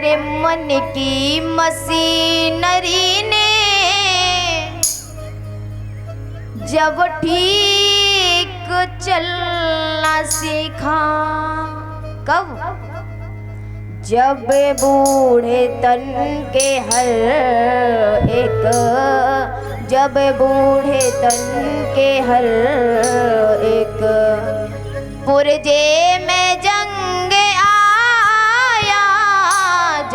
रे मन की मशीनरी ने जब ठीक चलना सीखा, कब? जब बूढ़े तन के हर एक, जब बूढ़े तन के हर एक पुरजे में जंग आया,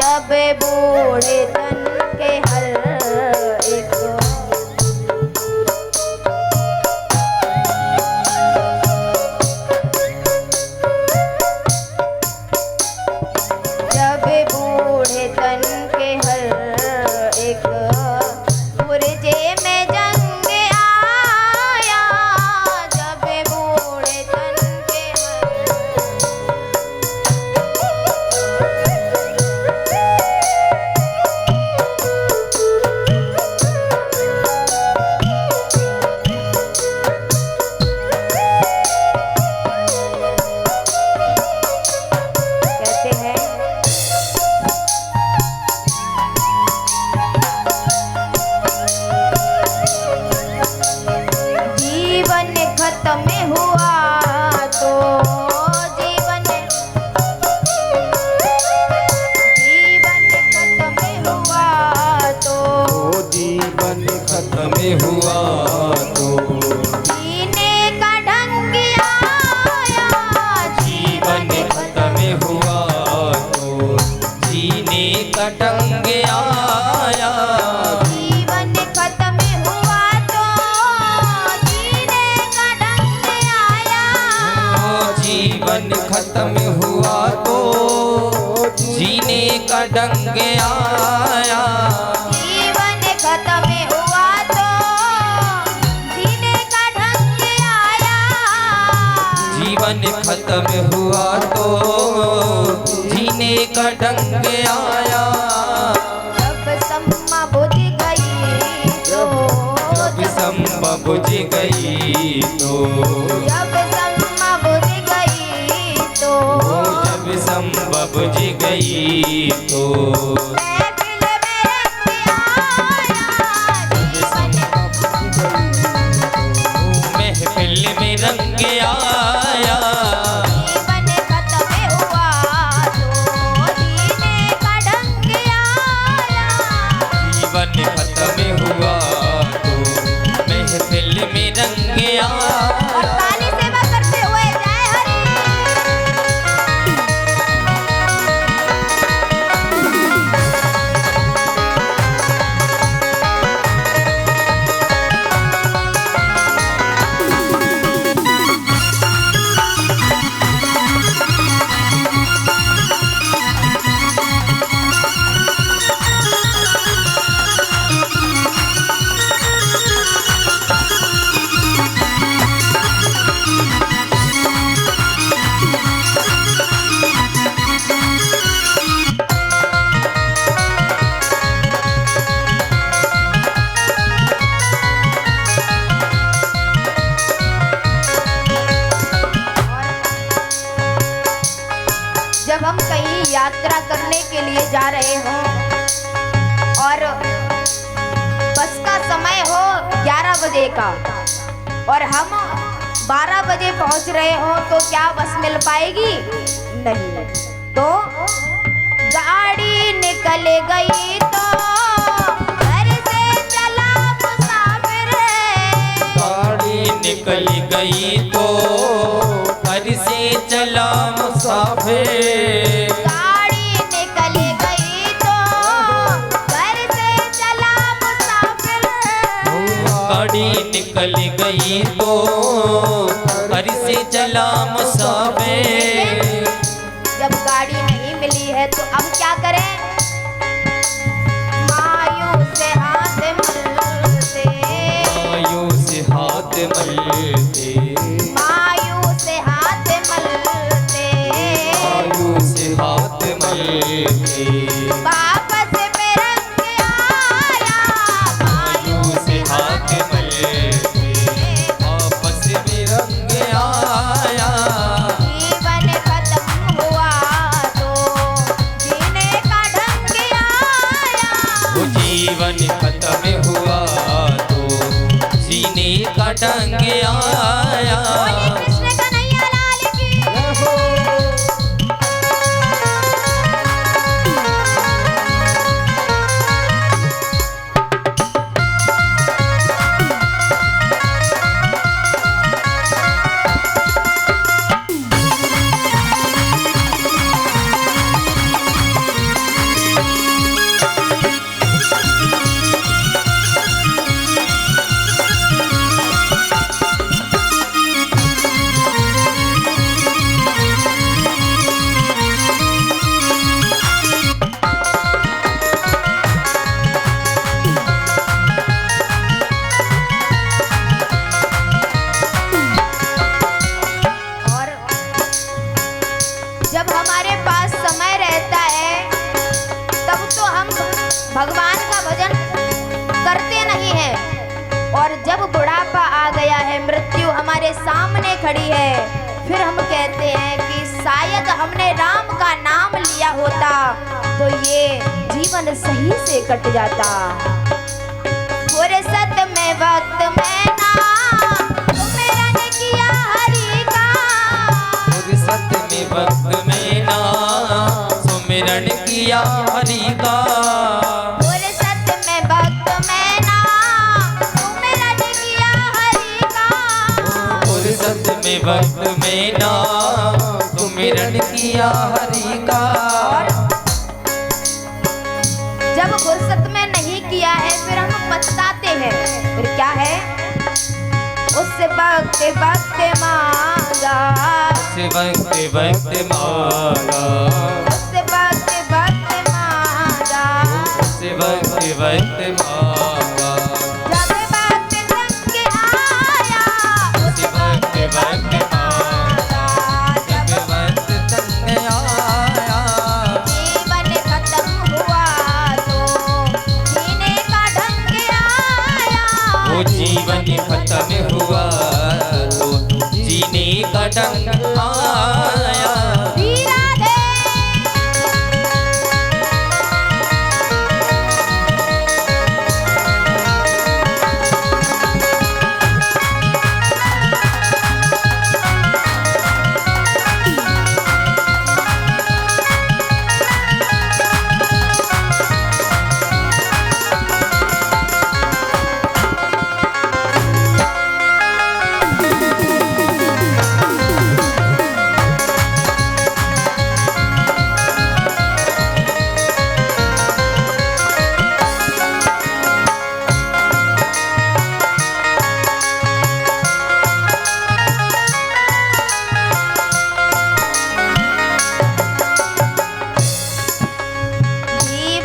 जब बूढ़े तन के हर एक। जब बूढ़े तन के हर एक पुरजे में जंग आया, जब बूढ़े तन के कहते हैं जीवन खत्म हुआ तो जीवन खत्म हुआ तो जीवन खत्म हुआ तो जीने का ढंग आया, जीवन खत्म हुआ तो जीने का ढंग आया, जीवन खत्म हुआ तो जीने का ढंग आया, जीवन खत्म हुआ तो जीने का ढंग आया, जीवन खत्म हुआ तो जीने का ढंग आया, जीवन खत्म हुआ तो जीने का ढंग आया। जब सम्मा बुझ गई तो जब सम्मा बुझ गई तो जब सम्मा बुझ गई तो जब सम्मा बुझ गई तो महफिल में रंग आया, महफिल में रंग आया, जीवन खत्म हुआ तो जीने का ढंग आया, जीवन खत्म हुआ तो महफिल में रंग आया। और ताली सेवा करते हुए जय हरि। जब हम कहीं यात्रा करने के लिए जा रहे हों और बस का समय हो 11 बजे का और हम 12 बजे पहुंच रहे हों, तो क्या बस मिल पाएगी? नहीं। तो गाड़ी निकल गई तो घर से चला मुसाफिर, गाड़ी निकल गई तो घर से चला मुसाफिर, गाड़ी निकल गई तो घर से चला मुसाफिर, गाड़ी निकल गई तो घर से चला मुसाफिर। जब गाड़ी नहीं मिली है तो अब क्या करें? मायूस से हाथ मलते, मायूस से हाथ मलते, मायूस से हाथ मलते, मायूस से हाथ मलते, वापस में रंग आया, मायूस से हाथ मलते, वापस में रंग आया, जीवन खत्म हुआ तो जीने का ढंग जीवन खत्म हुआ तो जीने का ढंग आया। बोलिए कृष्ण कन्हैया लाल की। जब हमारे पास समय रहता है तब तो हम भगवान का भजन करते नहीं हैं, और जब बुढ़ापा आ गया है, मृत्यु हमारे सामने खड़ी है, फिर हम कहते हैं कि शायद हमने राम का नाम लिया होता तो ये जीवन सही से कट जाता। फुर्सत में वक्त में नाम सुमिरन किया हरि का। फुर्सत में वक्त में नाम सुमिरन किया हरि का। फुर्सत में वक्त में नाम सुमिरन किया हरि का। फुर्सत में वक्त में नाम सुमिरन किया हरि का। जब फुर्सत में नहीं किया है फिर हम पछताते हैं। फिर क्या है? उस वक्त वक्त मांगा, उस वक्त वक्त मांगा, उस वक्त वक्त मांगा, उस वक्त वक्त मांगा। जब वक्त संग आया उस वक्त वक्त मांगा, जब वक्त संग आया। जीवन खत्म हुआ तो जीने का ढंग आया। वो जीवन खत्म हुआ तो जीने का ढंग आया।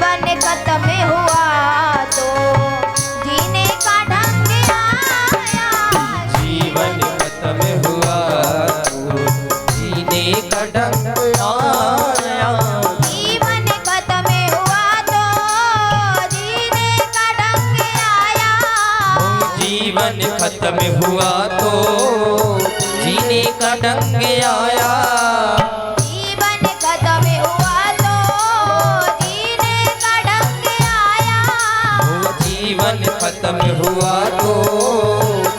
राधे खत्म हुआ तो जीने का ढंग आया। जीवन खत्म हुआ तो जीने का ढंग आया। जीवन खत्म हुआ तो जीने का ढंग आया। जीवन खत्म हुआ तो जीने का ढंग आया। जीवन खत्म हुआ तो जीने का ढंग आया। जीवन खत्म हुआ तो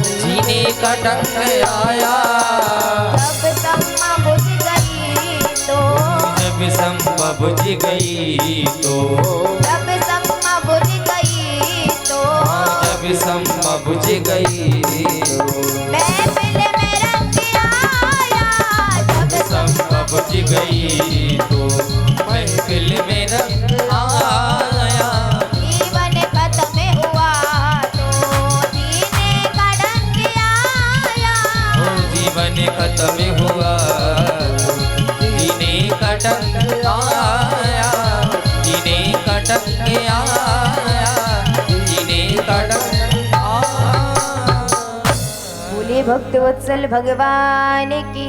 जीने का ढंग आया। जब सम्मा बुझ गई तो, जब सम्मा बुझ गई तो, जब सम्मा बुझ गई तो, जब सम्मा बुझ गई तो, महफिल में रंग आया। जब सम्मा बुझ गई तो महफिल में रंग आया। जीवन खत्म हुआ तो जीने का ढंग आया। जीवन खत्म हुआ तो जीने का ढंग आया। जीने का ढंग आया। जीने का ढंग आया। बोले भक्त वत्सल भगवान की।